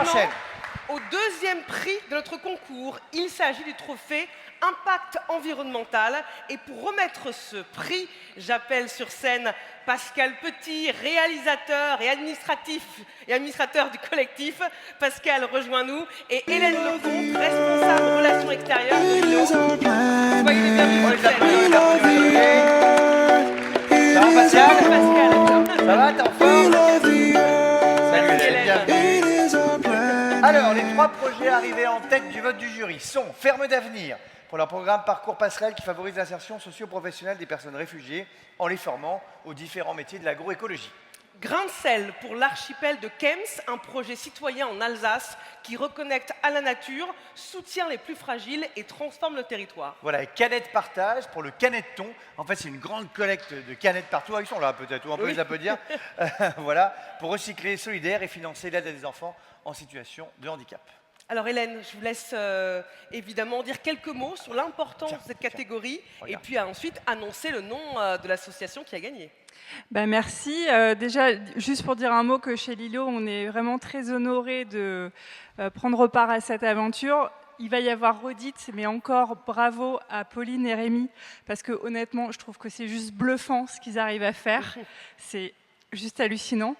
Enchaîne. Au deuxième prix de notre concours, il s'agit du trophée Impact environnemental. Et pour remettre ce prix, j'appelle sur scène Pascal Petit, réalisateur et administrateur du collectif. Pascal, rejoins-nous. Et Hélène Lecomte, responsable relations extérieures de Lilo. Soyez les bienvenus sur scène. Ça va, Pascal? Pascal. Ça va, t'es en forme? Salut Hélène. Alors, les 3 projets arrivés en tête du vote du jury sont Ferme d'avenir pour leur programme Parcours Passerelle qui favorise l'insertion socio-professionnelle des personnes réfugiées en les formant aux différents métiers de l'agroécologie. Grain de sel pour l'archipel de Kems, un projet citoyen en Alsace qui reconnecte à la nature, soutient les plus fragiles et transforme le territoire. Voilà, et Canette Partage pour le Canetton. En fait, c'est une grande collecte de canettes partout. Ils sont là peut-être, ou on peut les applaudir. Voilà, pour recycler, solidaire et financer l'aide à des enfants en situation de handicap. Alors Hélène, je vous laisse évidemment dire quelques mots sur l'importance de cette catégorie et puis ensuite annoncer le nom de l'association qui a gagné. Merci. Déjà, juste pour dire un mot que chez Lilo, on est vraiment très honorés de prendre part à cette aventure. Il va y avoir redite, mais encore bravo à Pauline et Rémi, parce que honnêtement, je trouve que c'est juste bluffant ce qu'ils arrivent à faire. C'est juste hallucinant.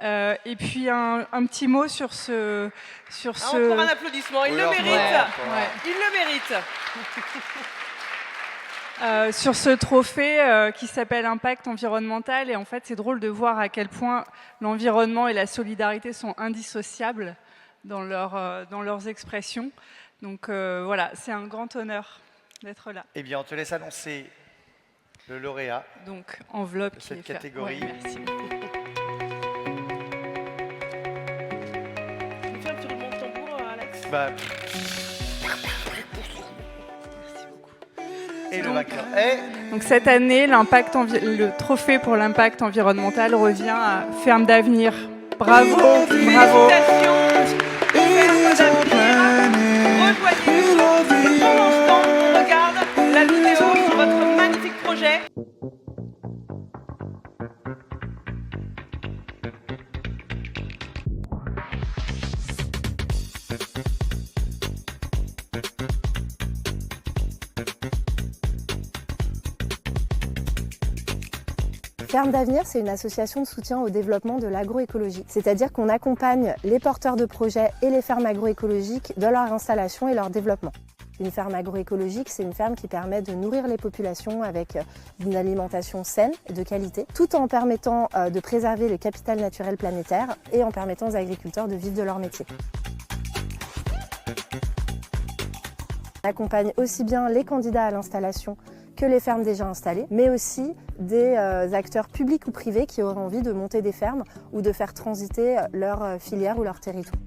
Et puis un petit mot sur ce... Encore un applaudissement, il le mérite. Il le mérite. Sur ce trophée qui s'appelle Impact environnemental. Et en fait, c'est drôle de voir à quel point l'environnement et la solidarité sont indissociables dans leurs expressions. Donc voilà, c'est un grand honneur d'être là. Eh bien, on te laisse annoncer le lauréat. Donc, enveloppe de cette qui est catégorie. Ouais, merci beaucoup. Tu me fais un petit roulement de tambour, Alex? Et le vainqueur est... Donc cette année, le trophée pour l'impact environnemental revient à Ferme d'avenir. Bravo, bravo. Félicitations, Ferme d'avenir. Rejoignez-nous. Et pendant ce temps, on regarde la vidéo sur votre magnifique projet. Ferme d'avenir, c'est une association de soutien au développement de l'agroécologie. C'est-à-dire qu'on accompagne les porteurs de projets et les fermes agroécologiques dans leur installation et leur développement. Une ferme agroécologique, c'est une ferme qui permet de nourrir les populations avec une alimentation saine et de qualité, tout en permettant de préserver le capital naturel planétaire et en permettant aux agriculteurs de vivre de leur métier. On accompagne aussi bien les candidats à l'installation que les fermes déjà installées, mais aussi des acteurs publics ou privés qui auraient envie de monter des fermes ou de faire transiter leur filière ou leur territoire.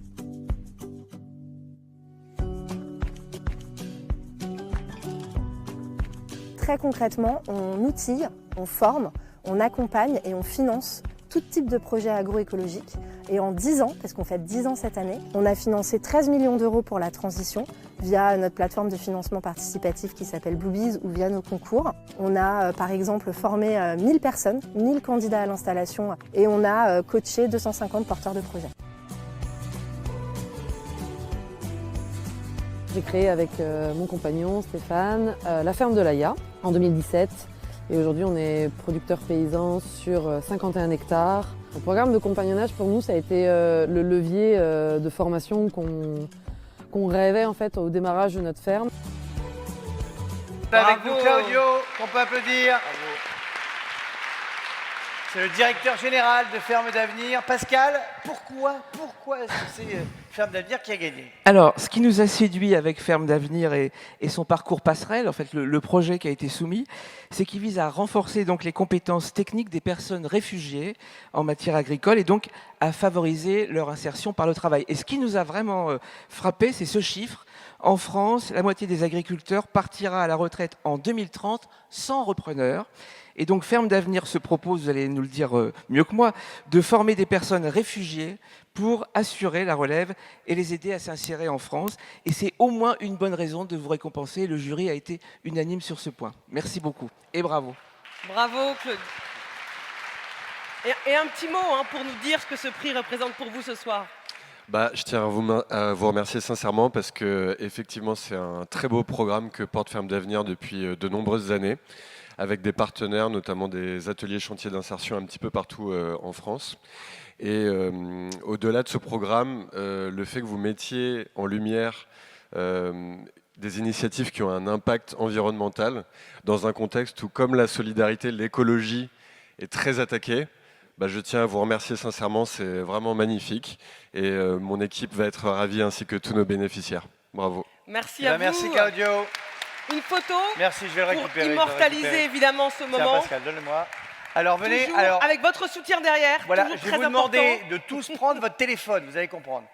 Très concrètement, on outille, on forme, on accompagne et on finance tout type de projet agroécologique. Et en 10 ans, parce qu'on fait 10 ans cette année, on a financé 13 millions d'euros pour la transition via notre plateforme de financement participatif qui s'appelle Bluebees ou via nos concours. On a par exemple formé 1000 personnes, 1000 candidats à l'installation et on a coaché 250 porteurs de projets. J'ai créé avec mon compagnon Stéphane la ferme de l'Aïa en 2017 et aujourd'hui on est producteur paysan sur 51 hectares. Le programme de compagnonnage pour nous ça a été le levier de formation qu'on rêvait en fait au démarrage de notre ferme. Avec nous Claudio, qu'on peut applaudir. Bravo. C'est le directeur général de Ferme d'avenir. Pascal, pourquoi est-ce que c'est Ferme d'avenir qui a gagné? Alors, ce qui nous a séduit avec Ferme d'avenir et son parcours passerelle, en fait, le projet qui a été soumis, c'est qu'il vise à renforcer donc les compétences techniques des personnes réfugiées en matière agricole et donc à favoriser leur insertion par le travail. Et ce qui nous a vraiment frappé, c'est ce chiffre. En France, la moitié des agriculteurs partira à la retraite en 2030 sans repreneur. Et donc Ferme d'avenir se propose, vous allez nous le dire mieux que moi, de former des personnes réfugiées pour assurer la relève et les aider à s'insérer en France. Et c'est au moins une bonne raison de vous récompenser. Le jury a été unanime sur ce point. Merci beaucoup et bravo. Bravo Claude. Et un petit mot pour nous dire ce que ce prix représente pour vous ce soir. Je tiens à vous remercier sincèrement parce que effectivement c'est un très beau programme que porte Ferme d'Avenir depuis de nombreuses années, avec des partenaires, notamment des ateliers chantiers d'insertion un petit peu partout en France. Et au-delà de ce programme, le fait que vous mettiez en lumière des initiatives qui ont un impact environnemental dans un contexte où, comme la solidarité, l'écologie est très attaquée, je tiens à vous remercier sincèrement, c'est vraiment magnifique. Et mon équipe va être ravie, ainsi que tous nos bénéficiaires. Bravo. Merci à vous. Merci Claudio. Une photo. Merci, je vais le récupérer. Pour immortaliser évidemment ce moment. Tiens, Pascal, donne-moi. Alors venez, Toujours avec votre soutien derrière. Voilà, toujours je vais très vous demander important. de tous prendre votre téléphone, vous allez comprendre.